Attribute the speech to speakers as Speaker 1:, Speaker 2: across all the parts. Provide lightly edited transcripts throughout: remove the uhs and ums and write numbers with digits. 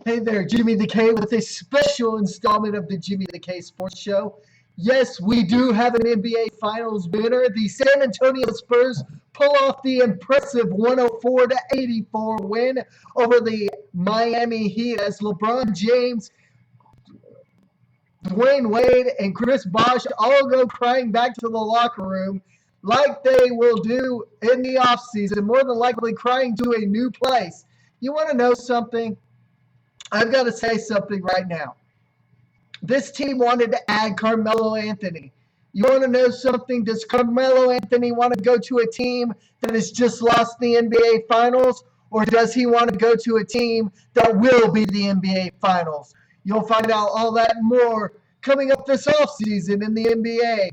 Speaker 1: Hey there, Jimmy the K with a special installment of the Jimmy the K Sports Show. Yes, we do have an NBA Finals winner. The San Antonio Spurs pull off the impressive 104-84 win over the Miami Heat as LeBron James, Dwayne Wade, and Chris Bosh all go crying back to the locker room like they will do in the offseason, more than likely crying to a new place. You want to know something? I've got to say something right now. This team wanted to add Carmelo Anthony. You want to know something? Does Carmelo Anthony want to go to a team that has just lost the NBA Finals, or does he want to go to a team that will be the NBA Finals? You'll find out all that and more coming up this offseason in the NBA.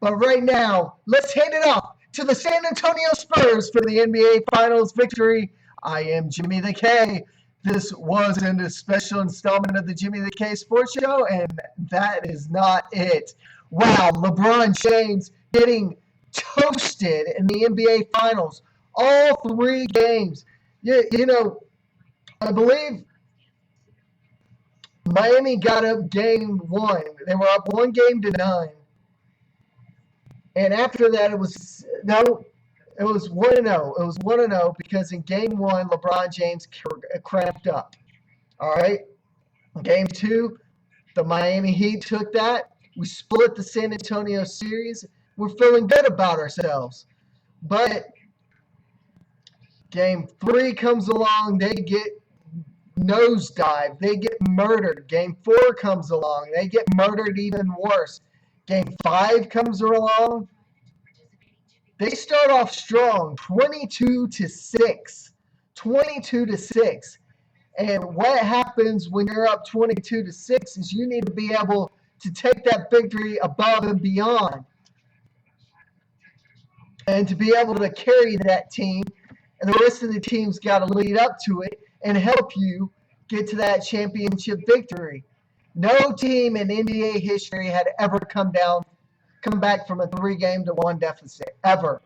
Speaker 1: But right now, let's hand it off to the San Antonio Spurs for the NBA Finals victory. I am Jimmy the K. This wasn't a special installment of the Jimmy the K Sports Show, and that is not it. Wow, LeBron James getting toasted in the NBA Finals. All three games. I believe Miami got up game one. They were up 1-9. And after that, it was 1-0. It was 1-0 because in game one, LeBron James cramped up. All right. Game two, the Miami Heat took that. We split the San Antonio series. We're feeling good about ourselves. But game three comes along. They get nosedive. They get murdered. Game four comes along. They get murdered even worse. Game five comes along. They start off strong, 22-6. 22-6. And what happens when you're up 22-6 is you need to be able to take that victory above and beyond. And to be able to carry that team, and the rest of the team's got to lead up to it and help you get to that championship victory. No team in NBA history had ever come back from a 3-1 deficit, ever.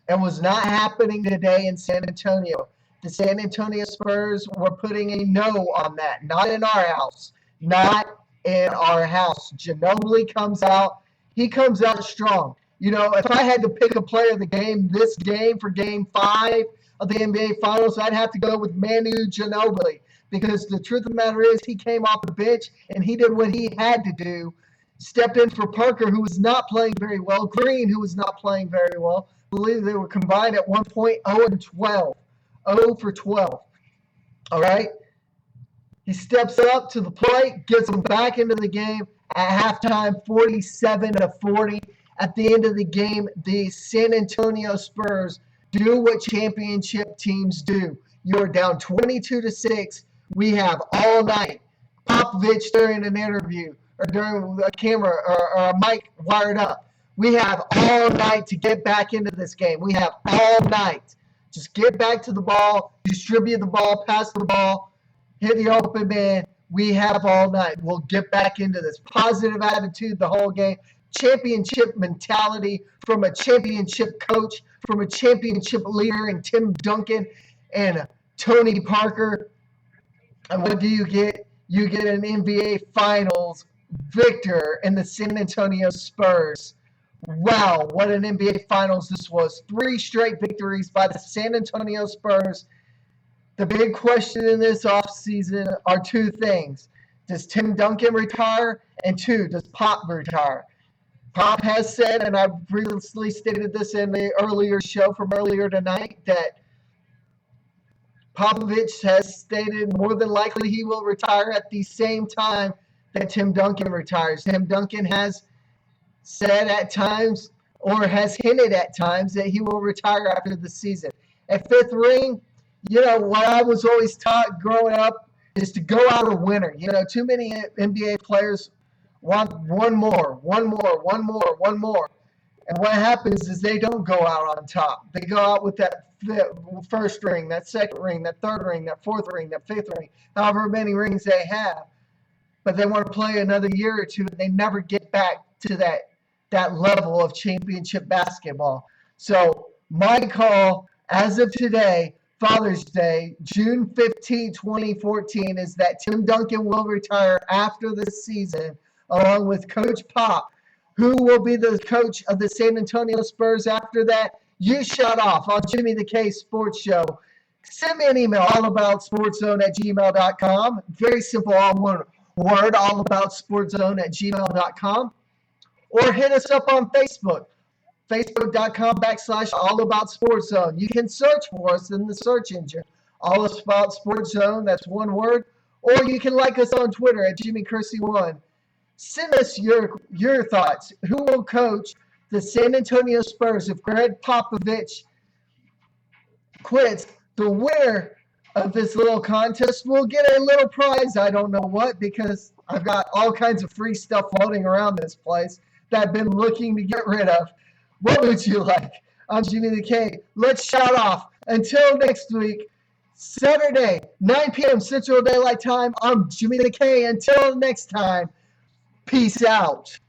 Speaker 1: It was not happening today in San Antonio. The San Antonio Spurs were putting a no on that. Not in our house. Not in our house. Ginobili comes out. He comes out strong. If I had to pick a player of the game, this game for game 5 of the NBA Finals, I'd have to go with Manu Ginobili. Because the truth of the matter is he came off the bench and he did what he had to do. Stepped in for Parker, who was not playing very well. Green, who was not playing very well. I believe they were combined at one point 0-12. 0 for 12. All right? He steps up to the plate, gets them back into the game at halftime, 47-40. At the end of the game, the San Antonio Spurs do what championship teams do. You are down 22-6. We have all night. Popovich during an interview or during a camera or a mic wired up. We have all night to get back into this game. We have all night. Just get back to the ball, distribute the ball, pass the ball, hit the open man. We have all night. We'll get back into this. Positive attitude the whole game. Championship mentality from a championship coach, from a championship leader in Tim Duncan and Tony Parker. And what do you get? You get an NBA Finals victor in the San Antonio Spurs. Wow, what an NBA Finals this was. 3 straight victories by the San Antonio Spurs. The big question in this offseason are 2 things. Does Tim Duncan retire? And 2, does Pop retire? Pop has said, and I previously stated this in the earlier show from earlier tonight, that Popovich has stated more than likely he will retire at the same time that Tim Duncan retires. Tim Duncan has said at times or has hinted at times that he will retire after the season. A 5th ring, what I was always taught growing up is to go out a winner. Too many NBA players want one more. And what happens is they don't go out on top. They go out with that 1st ring, that 2nd ring, that 3rd ring, that 4th ring, that 5th ring, however many rings they have. But they want to play another year or 2, and they never get back to that level of championship basketball. So my call, as of today, Father's Day, June 15, 2014, is that Tim Duncan will retire after the season, along with Coach Pop. Who will be the coach of the San Antonio Spurs after that? You shut off on Jimmy the K Sports Show. Send me an email, allaboutsportszone@gmail.com. Very simple, all one word, allaboutsportszone@gmail.com. Or hit us up on Facebook, facebook.com/allaboutsportszone. You can search for us in the search engine, All About Sports Zone, that's one word. Or you can like us on Twitter at JimmyKersey1. Send us your thoughts. Who will coach the San Antonio Spurs if Greg Popovich quits? The winner of this little contest will get a little prize. I don't know what, because I've got all kinds of free stuff floating around this place that I've been looking to get rid of. What would you like? I'm Jimmy the K. Let's shout off. Until next week, Saturday, 9 p.m. Central Daylight Time, I'm Jimmy the K. Until next time, peace out.